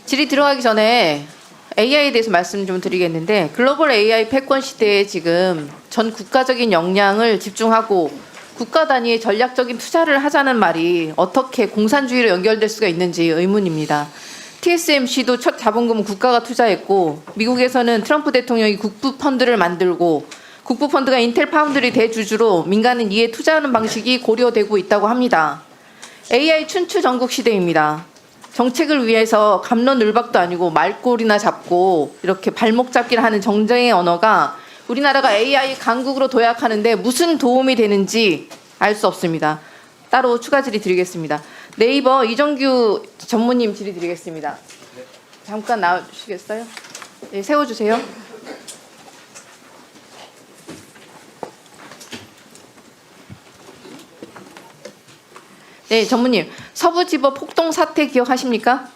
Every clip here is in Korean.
질의 들어가기 전에 AI에 대해서 말씀 좀 드리겠는데, 글로벌 AI 패권 시대에 지금 전 국가적인 역량을 집중하고 국가 단위의 전략적인 투자를 하자는 말이 어떻게 공산주의로 연결될 수가 있는지 의문입니다. TSMC도 첫 자본금은 국가가 투자했고, 미국에서는 트럼프 대통령이 국부 펀드를 만들고, 국부 펀드가 인텔 파운드리 대주주로 민간은 이에 투자하는 방식이 고려되고 있다고 합니다. AI 춘추 전국 시대입니다. 정책을 위해서 갑론을박도 아니고 말꼬리나 잡고 이렇게 발목 잡기를 하는 정쟁의 언어가 우리나라가 AI 강국으로 도약하는데 무슨 도움이 되는지 알 수 없습니다. 따로 추가 질의 드리겠습니다. 네이버 이정규 전무님 질의 드리겠습니다. 잠깐 나와주시겠어요? 네, 세워주세요. 네, 전무님. 서부지법 폭동 사태 기억하십니까?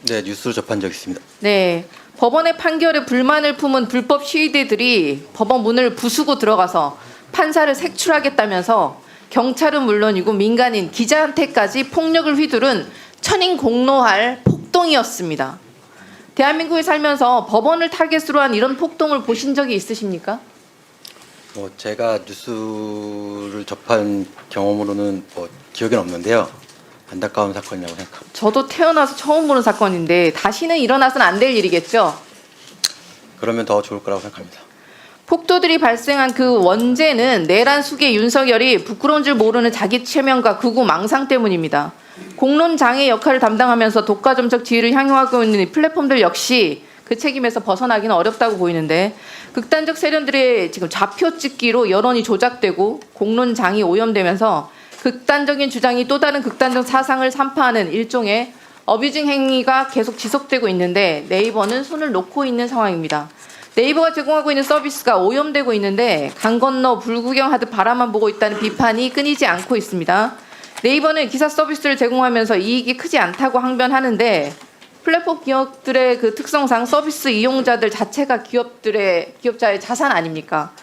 네, 뉴스로 접한 적 있습니다. 네. 법원의 판결에 불만을 품은 불법 시위대들이 법원 문을 부수고 들어가서 판사를 색출하겠다면서 경찰은 물론이고 민간인, 기자한테까지 폭력을 휘두른 천인공노할 폭동이었습니다. 대한민국에 살면서 법원을 타겟으로 한 이런 폭동을 보신 적이 있으십니까? 제가 뉴스를 접한 경험으로는 기억엔 없는데요. 안타까운 사건이라고 생각합니다. 저도 태어나서 처음 보는 사건인데 다시는 일어나서는 안 될 일이겠죠? 그러면 더 좋을 거라고 생각합니다. 폭도들이 발생한 그 원죄는 내란 숙의 윤석열이 부끄러운 줄 모르는 자기 체면과 극우 망상 때문입니다. 공론 장애 역할을 담당하면서 독과점적 지위를 향유하고 있는 이 플랫폼들 역시 그 책임에서 벗어나기는 어렵다고 보이는데, 극단적 세력들의 지금 좌표 찍기로 여론이 조작되고 공론 장이 오염되면서 극단적인 주장이 또 다른 극단적 사상을 산파하는 일종의 어뷰징 행위가 계속 지속되고 있는데, 네이버는 손을 놓고 있는 상황입니다. 네이버가 제공하고 있는 서비스가 오염되고 있는데 강 건너 불구경하듯 바라만 보고 있다는 비판이 끊이지 않고 있습니다. 네이버는 기사 서비스를 제공하면서 이익이 크지 않다고 항변하는데, 플랫폼 기업들의 그 특성상 서비스 이용자들 자체가 기업자의 자산 아닙니까?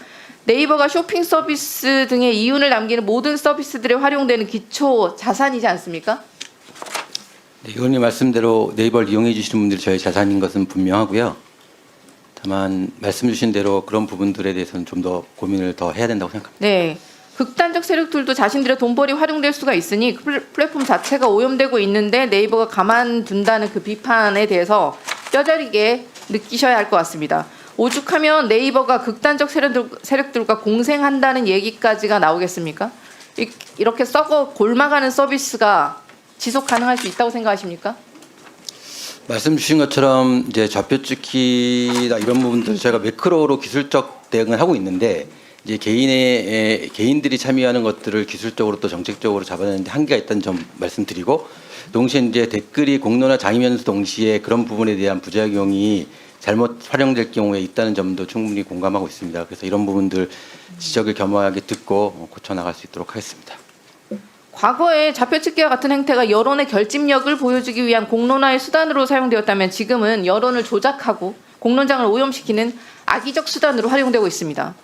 네이버가 쇼핑 서비스 등의 이윤을 남기는 모든 서비스들에 활용되는 기초 자산이지 않습니까? 네, 의원님 말씀대로 네이버를 이용해 주시는 분들이 저희 자산인 것은 분명하고요. 다만 말씀 주신 대로 그런 부분들에 대해서는 좀 더 고민을 더 해야 된다고 생각합니다. 네. 극단적 세력들도 자신들의 돈벌이 활용될 수가 있으니 플랫폼 자체가 오염되고 있는데 네이버가 가만둔다는 그 비판에 대해서 뼈저리게 느끼셔야 할 것 같습니다. 오죽하면 네이버가 극단적 세력들과 공생한다는 얘기까지가 나오겠습니까? 이렇게 썩어 골마가는 서비스가 지속 가능할 수 있다고 생각하십니까? 말씀 주신 것처럼 이제 좌표 찍기나 이런 부분들 저희가 매크로로 기술적 대응을 하고 있는데, 이제 개인들이 참여하는 것들을 기술적으로 또 정책적으로 잡아내는데 한계가 있다는 점 말씀드리고, 동시에 이제 댓글이 공론화 장이면서 동시에 그런 부분에 대한 부작용이 잘못 활용될 경우에 있다는 점도 충분히 공감하고 있습니다. 그래서 이런 부분들 지적을 겸허하게 듣고 고쳐 나갈 수 있도록 하겠습니다. 과거에 좌표찍기와 같은 행태가 여론의 결집력을 보여주기 위한 공론화의 수단으로 사용되었다면, 지금은 여론을 조작하고 공론장을 오염시키는 악의적 수단으로 활용되고 있습니다.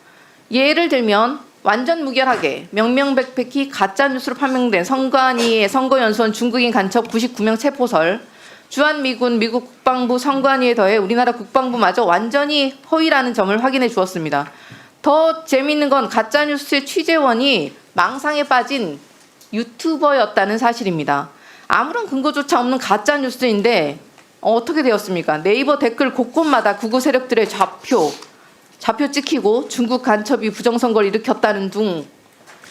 예를 들면 완전 무결하게 명명백백히 가짜뉴스로 판명된 선관위의 선거연수원 중국인 간첩 99명 체포설, 주한미군 미국 국방부 선관위에 더해 우리나라 국방부마저 완전히 허위라는 점을 확인해 주었습니다. 더 재미있는 건 가짜뉴스의 취재원이 망상에 빠진 유튜버였다는 사실입니다. 아무런 근거조차 없는 가짜뉴스인데 어떻게 되었습니까? 네이버 댓글 곳곳마다 극우 세력들의 좌표 찍히고 중국 간첩이 부정선거를 일으켰다는 등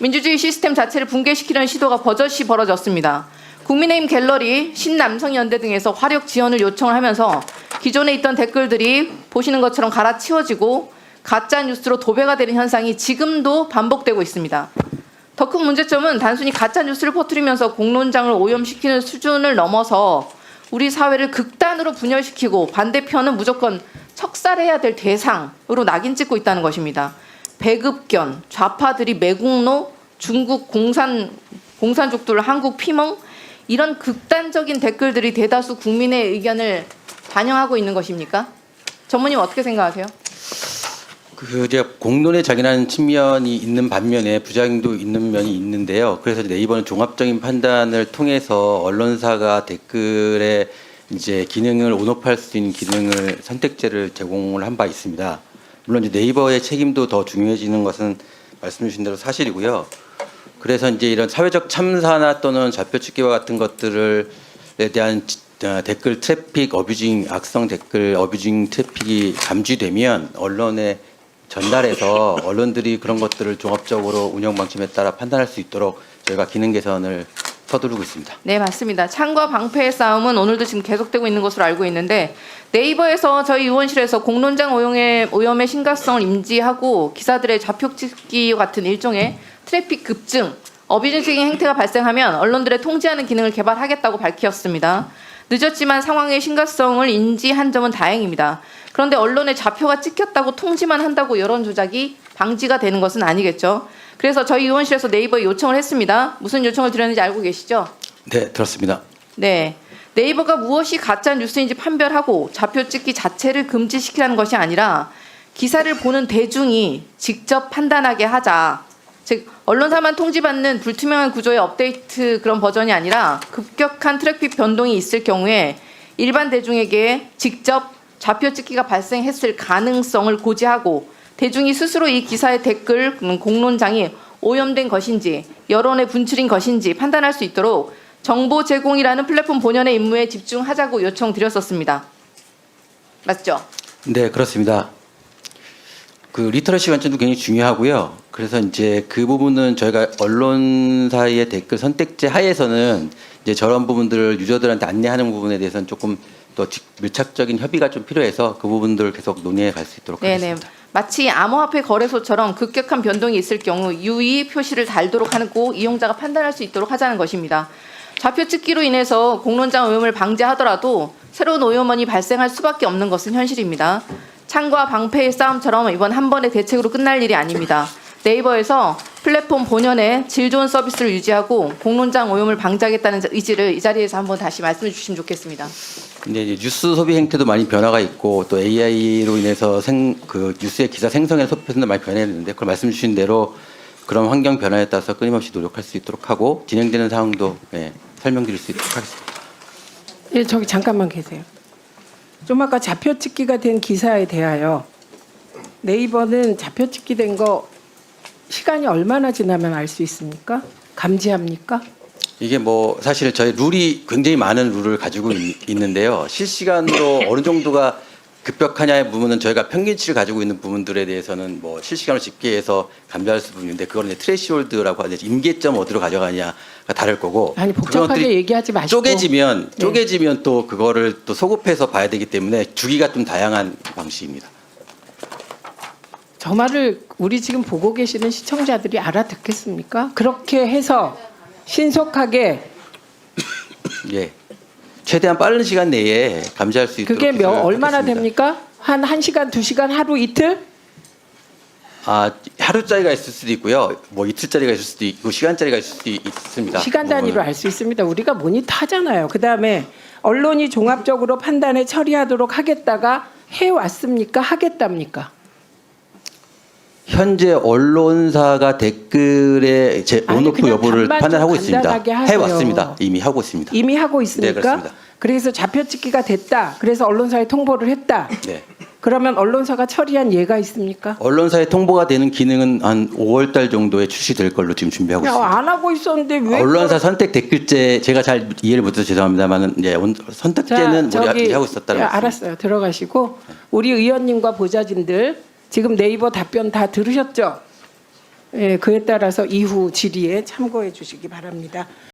민주주의 시스템 자체를 붕괴시키려는 시도가 버젓이 벌어졌습니다. 국민의힘 갤러리, 신남성연대 등에서 화력 지원을 요청을 하면서 기존에 있던 댓글들이 보시는 것처럼 갈아치워지고 가짜뉴스로 도배가 되는 현상이 지금도 반복되고 있습니다. 더 큰 문제점은 단순히 가짜뉴스를 퍼뜨리면서 공론장을 오염시키는 수준을 넘어서 우리 사회를 극단으로 분열시키고 반대편은 무조건 척살해야 될 대상으로 낙인 찍고 있다는 것입니다. 배급견, 좌파들이 매국노, 중국 공산족들 한국 피멍, 이런 극단적인 댓글들이 대다수 국민의 의견을 반영하고 있는 것입니까? 전무님 어떻게 생각하세요? 이제 공론에 작용하는 측면이 있는 반면에 부작용도 있는 면이 있는데요. 그래서 네이버는 종합적인 판단을 통해서 언론사가 댓글에 이제 기능을 온오프할 수 있는 기능을 선택제를 제공을 한 바 있습니다. 물론 이제 네이버의 책임도 더 중요해지는 것은 말씀 주신 대로 사실이고요. 그래서 이제 이런 사회적 참사나 또는 좌표찍기와 같은 것들에 대한 댓글 트래픽 어뷰징, 악성 댓글 어뷰징 트래픽이 감지되면 언론에 전달해서 언론들이 그런 것들을 종합적으로 운영 방침에 따라 판단할 수 있도록 저희가 기능 개선을 서두르고 있습니다. 네, 맞습니다. 창과 방패의 싸움은 오늘도 지금 계속되고 있는 것으로 알고 있는데 네이버에서 저희 의원실에서 공론장 오염의 심각성을 인지하고 기사들의 좌표 찍기 같은 일종의 트래픽 급증, 어뷰징적인 행태가 발생하면 언론들의 통제하는 기능을 개발하겠다고 밝혔습니다. 늦었지만 상황의 심각성을 인지한 점은 다행입니다. 그런데 언론의 좌표가 찍혔다고 통지만 한다고 여론 조작이 방지가 되는 것은 아니겠죠. 그래서 저희 의원실에서 네이버에 요청을 했습니다. 무슨 요청을 드렸는지 알고 계시죠? 네, 들었습니다. 네. 네이버가 무엇이 가짜 뉴스인지 판별하고 좌표 찍기 자체를 금지시키라는 것이 아니라 기사를 보는 대중이 직접 판단하게 하자. 즉 언론사만 통지받는 불투명한 구조의 업데이트 그런 버전이 아니라 급격한 트래픽 변동이 있을 경우에 일반 대중에게 직접 좌표 찍기가 발생했을 가능성을 고지하고 대중이 스스로 이 기사의 댓글, 공론장이 오염된 것인지 여론의 분출인 것인지 판단할 수 있도록 정보 제공이라는 플랫폼 본연의 임무에 집중하자고 요청드렸었습니다. 맞죠? 네, 그렇습니다. 그 리터러시 관점도 굉장히 중요하고요. 그래서 이제 그 부분은 저희가 언론사의 댓글 선택제 하에서는 이제 저런 부분들을 유저들한테 안내하는 부분에 대해서는 조금 더 밀착적인 협의가 좀 필요해서 그 부분들을 계속 논의해 갈 수 있도록 네네. 하겠습니다. 마치 암호화폐 거래소처럼 급격한 변동이 있을 경우 유의 표시를 달도록 하고 이용자가 판단할 수 있도록 하자는 것입니다. 좌표 찍기로 인해서 공론장 오염을 방지하더라도 새로운 오염원이 발생할 수밖에 없는 것은 현실입니다. 창과 방패의 싸움처럼 이번 한 번의 대책으로 끝날 일이 아닙니다. 네이버에서 플랫폼 본연의 질 좋은 서비스를 유지하고 공론장 오염을 방지하겠다는 의지를 이 자리에서 한번 다시 말씀해 주시면 좋겠습니다. 근데 이제 뉴스 소비 행태도 많이 변화가 있고 또 AI로 인해서 그 뉴스의 기사 생성에 소비도 많이 변했는데 그걸 말씀 주신 대로 그런 환경 변화에 따라서 끊임없이 노력할 수 있도록 하고 진행되는 상황도 설명드릴 수 있도록 하겠습니다. 예, 저기 잠깐만 계세요. 좀 아까 좌표 찍기가 된 기사에 대하여 네이버는 좌표 찍기 된 거 시간이 얼마나 지나면 알 수 있습니까? 감지합니까? 이게 뭐 사실 저희 룰이 굉장히 많은 룰을 가지고 있는데요. 실시간으로 어느 정도가 급격하냐의 부분은 저희가 평균치를 가지고 있는 부분들에 대해서는 뭐 실시간으로 집계해서 감지할 수 있는데 그거는 이제 트레시홀드라고 하는데 임계점 어디로 가져가냐가 다를 거고 아니 그런 복잡하게 것들이 얘기하지 마시고 쪼개지면 또 그거를 또 소급해서 봐야 되기 때문에 주기가 좀 다양한 방식입니다. 저 말을 우리 지금 보고 계시는 시청자들이 알아듣겠습니까? 그렇게 해서 신속하게 예. 최대한 빠른 시간 내에 감지할 수 있도록 그게 기술을 얼마나 하겠습니다. 됩니까? 한 1시간, 2시간, 하루, 이틀? 아, 하루짜리가 있을 수도 있고요. 뭐 이틀짜리가 있을 수도 있고 시간짜리가 있을 수도 있습니다. 시간 단위로 알 수 있습니다. 우리가 모니터 하잖아요. 그다음에 언론이 종합적으로 판단에 처리하도록 하겠다가 해왔습니까? 하겠답니까? 현재 언론사가 댓글의 아니, 온오프 그냥 여부를 답만 판단하고 좀 있습니다. 간단하게 하세요. 해왔습니다. 이미 하고 있습니다. 이미 하고 있습니까? 네, 그렇습니다. 그래서 좌표 찍기가 됐다. 그래서 언론사에 통보를 했다. 네. 그러면 언론사가 처리한 예가 있습니까? 언론사에 통보가 되는 기능은 한 5월 달 정도에 출시될 걸로 지금 준비하고 야, 있습니다. 안 하고 있었는데 왜? 언론사 선택 댓글제 제가 잘 이해를 못해서 죄송합니다만은 이제 선택제는 우리가 하고 있었다는 말씀. 알았어요. 들어가시고 우리 의원님과 보좌진들 지금 네이버 답변 다 들으셨죠? 예, 그에 따라서 이후 질의에 참고해 주시기 바랍니다.